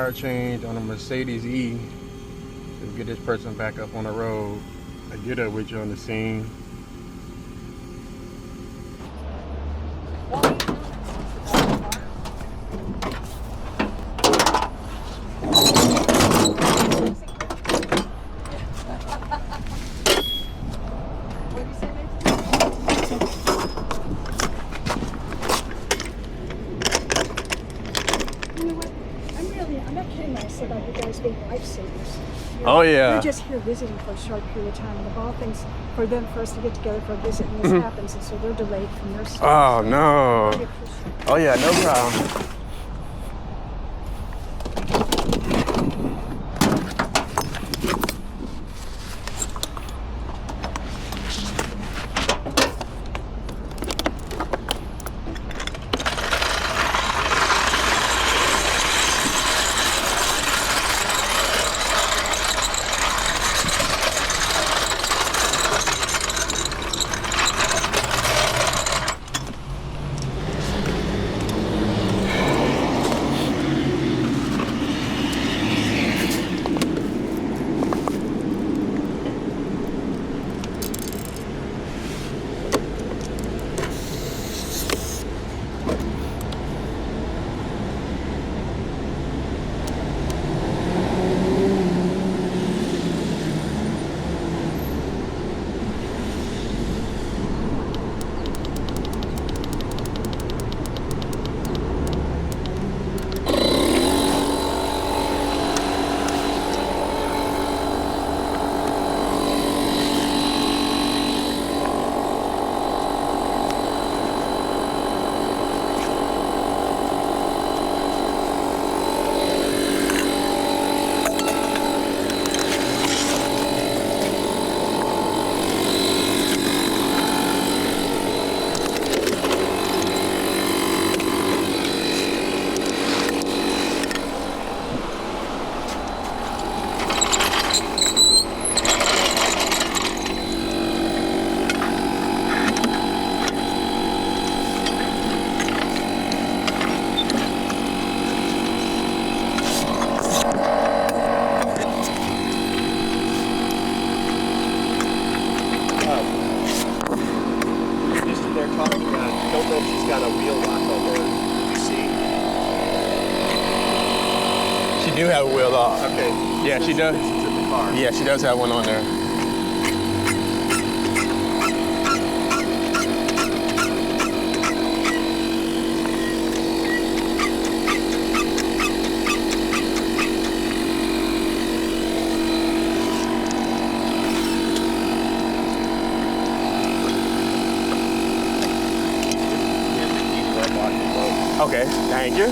tire change on a Mercedes E to get this person back up on the road. I get up with you on the scene. Oh yeah. They're just here visiting for a short period of time, and of all things, for them first to get together for a visit, and this happens, and so they're delayed from their side. Oh no. Oh yeah, no problem. She do have a wheel off. Okay. Yeah, she does. Yeah, she does have one on there. Okay, thank you.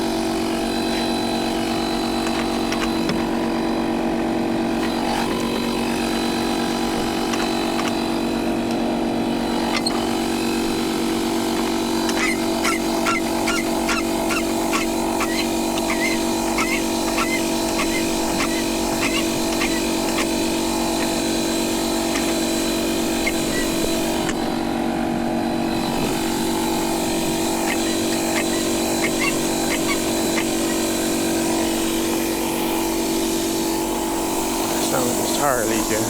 Tire leaking.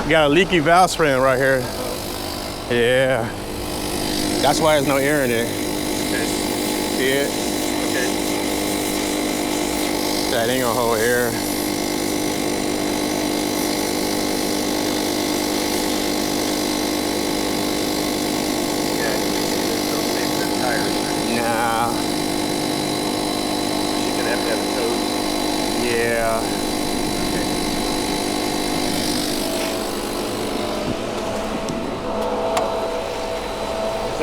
Got a leaky valve spring right here. Yeah. That's why there's no air in it. Okay. See it? Okay. That ain't gonna hold air. Yeah, there's no safe for tires. Nah. She's gonna have to have a tow. Yeah. Okay.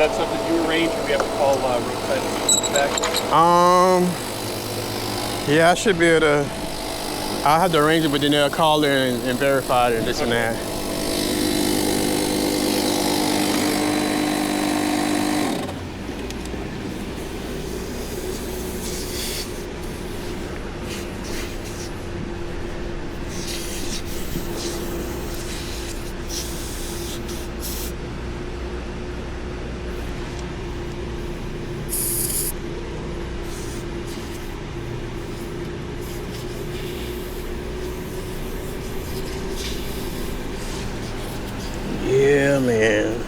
that something you arrange, or we have to call Roadside back? Yeah, I should be able to. I'll have to arrange it, but then they'll call in and verify it, this and that. Yeah, man.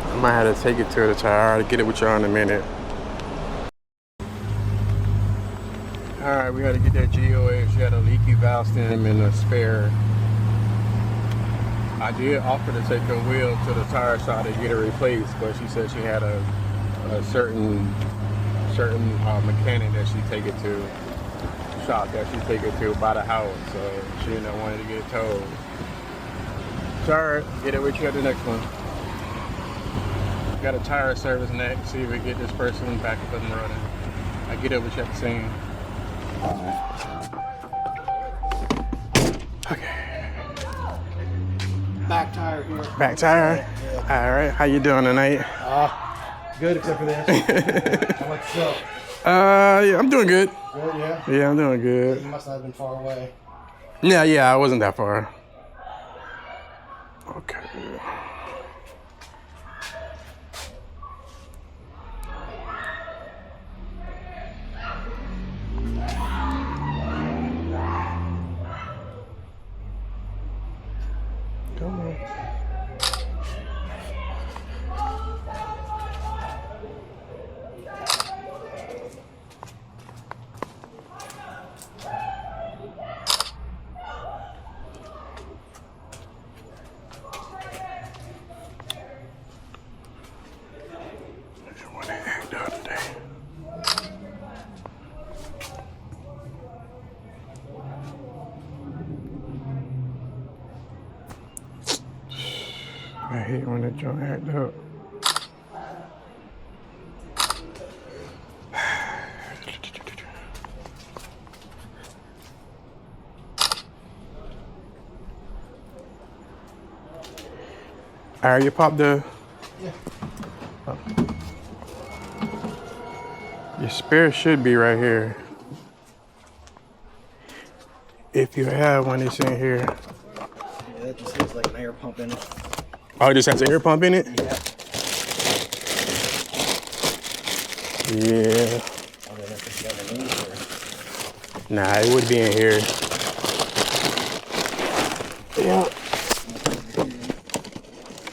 I might have to take it to the tire. I'll get it with y'all in a minute. All right, we got to get that GOA. She had a leaky valve stem and a spare. I did offer to take her wheel to the tire shop to get it replaced, but she said she had a certain mechanic that she take it to, shop that she take it to by the house, so she didn't want to get it towed. It's all right, get it with you at the next one. Got a tire service next, see if we get this person back up and running. I get it with you at the scene. Okay. Back tire here. Back tire? Yeah. All right, how you doing tonight? Good except for this. How about yourself? Yeah, I'm doing good. Good, yeah? Yeah, I'm doing good. You must not have been far away. Yeah, I wasn't that far. Okay. Come on. I hate when the joint act up. All right, you pop the. Yeah. Oh. Your spare should be right here. If you have one, it's in here. Yeah, that just has like an air pump in it. Oh, it just has an air pump in it? Yeah. Yeah. I don't know if it's underneath or... Nah, it would be in here. Yeah.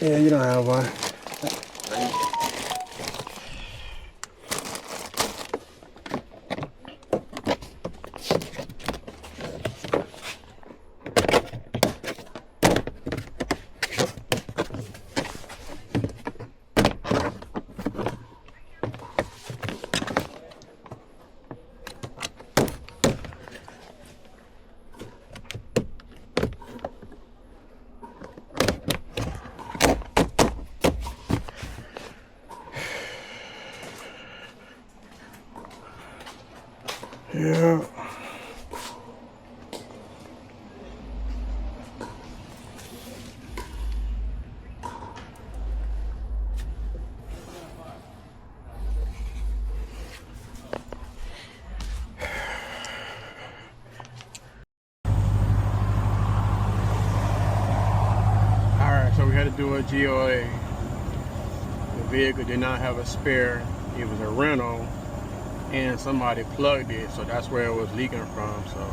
Yeah, you don't have one. do a GOA. The vehicle did not have a spare. It was a rental, and somebody plugged it, so that's where it was leaking from. So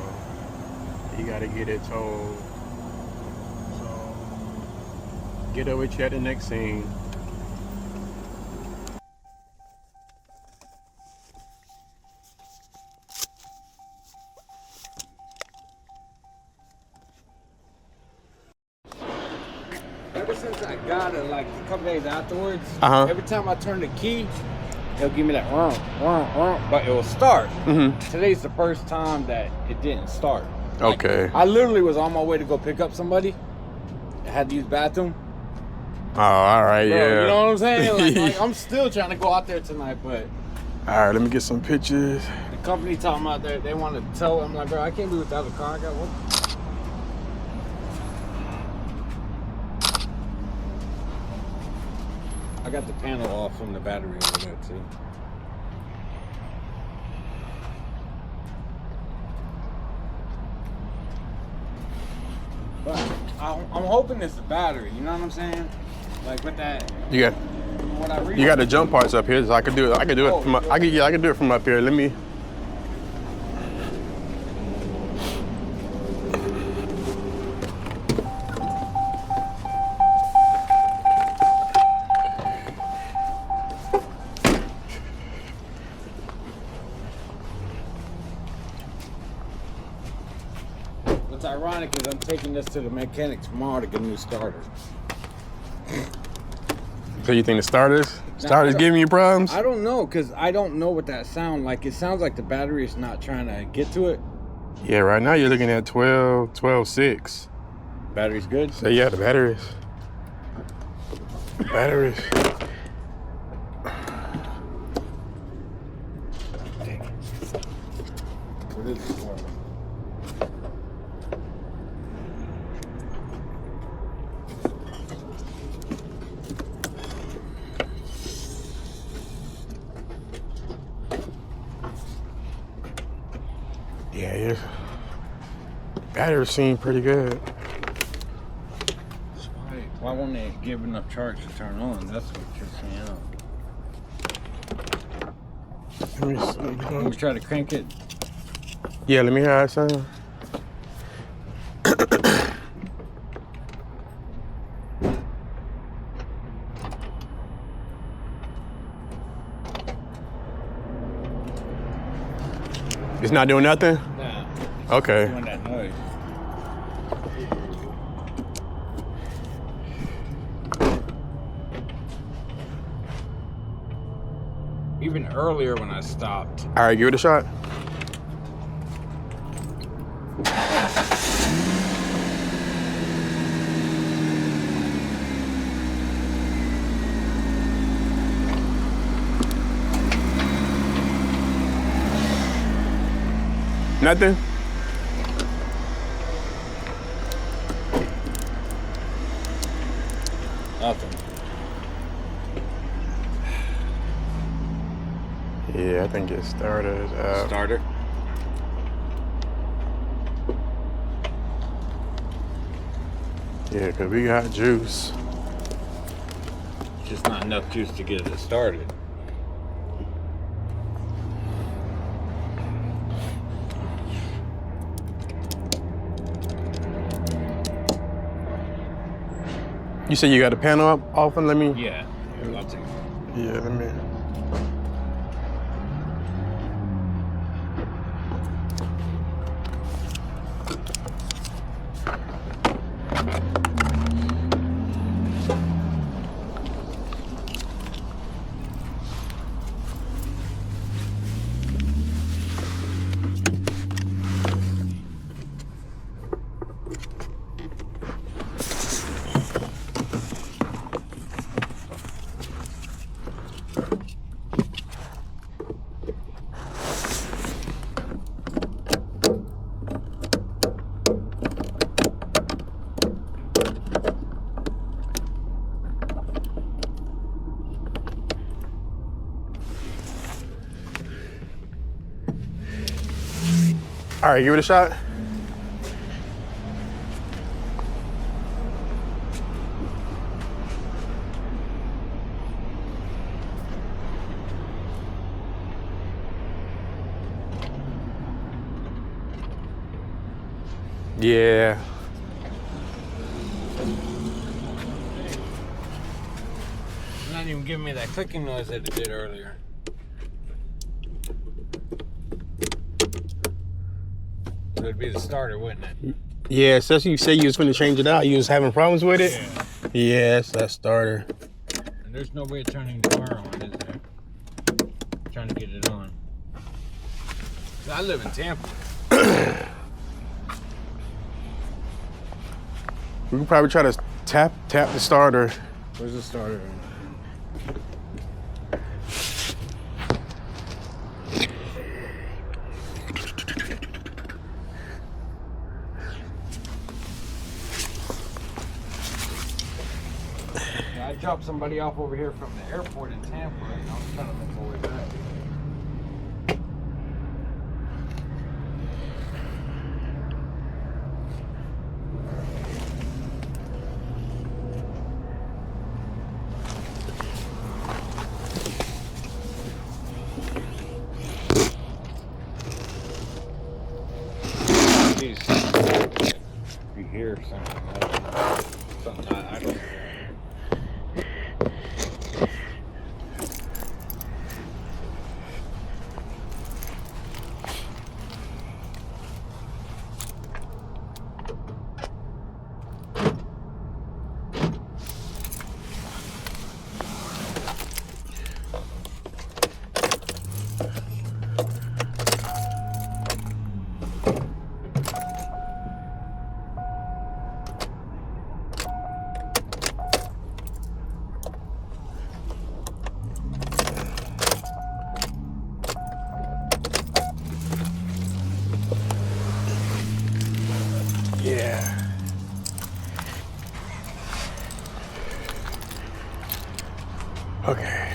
you got to get it towed. So get over to at the next scene. Ever since I got it, like a couple days afterwards, Uh-huh. every time I turn the key, it'll give me that but it will start. Today's the first time that it didn't start. Like, Okay. I literally was on my way to go pick up somebody. I had to use the bathroom. Oh, all right, Bro, yeah. you know what I'm saying? Like, I'm still trying to go out there tonight, but All right, let me get some pictures. the company talking about they want to tow. I'm like, bro, I can't be without a car. I got one. I got the panel off from the battery over there too. But I'm hoping it's the battery. You know what I'm saying? Like with that, You got what I read. you got the jump parts up here, so I could do it. I could do it. From, I could do it from up here. Let me. What's ironic is I'm taking this to the mechanic tomorrow to get a new starter. So you think the starter's giving you problems? I don't know, cause I don't know what that sound like. It sounds like the battery is not trying to get to it. Yeah, right now you're looking at 12.6. Battery's good. So yeah, the batteries. Batteries. What is it for? Yeah, your batteries seem pretty good. Why won't it give enough charge to turn on? That's what you're saying. Let me see. Let me try to crank it. Yeah, let me hear how it sounds. It's not doing nothing? Nah, Okay. doing that noise. Even earlier when I stopped. All right, give it a shot. Nothing? Nothing. Yeah, I think it started. Starter. Yeah, because we got juice. Just not enough juice to get it started. You said you got the panel up off and let me. Yeah. I'll take it. Yeah, let me. All right, give it a shot. Yeah. It's not even giving me that clicking noise that it did earlier. So it'd be the starter, wouldn't it? Yeah, especially you say you was finna change it out. You was having problems with it? Yeah, it's that starter. And there's no way of turning the car on, is there? Trying to get it on. So I live in Tampa. We could probably try to tap the starter. Where's the starter? Yeah, I dropped somebody off over here from the airport in Tampa, and I was trying to make my way back. You hear something? Something I don't hear. Yeah. Okay.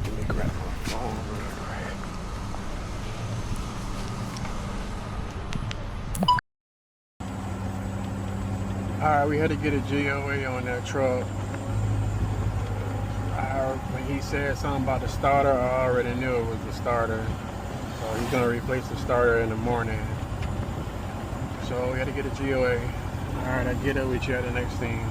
Let me grab my phone real quick. Alright, we had to get a GOA on that truck. When he said something about the starter, I already knew it was the starter. So he's gonna replace the starter in the morning. So we had to get a GOA. Alright, I'll get it with you at the next thing.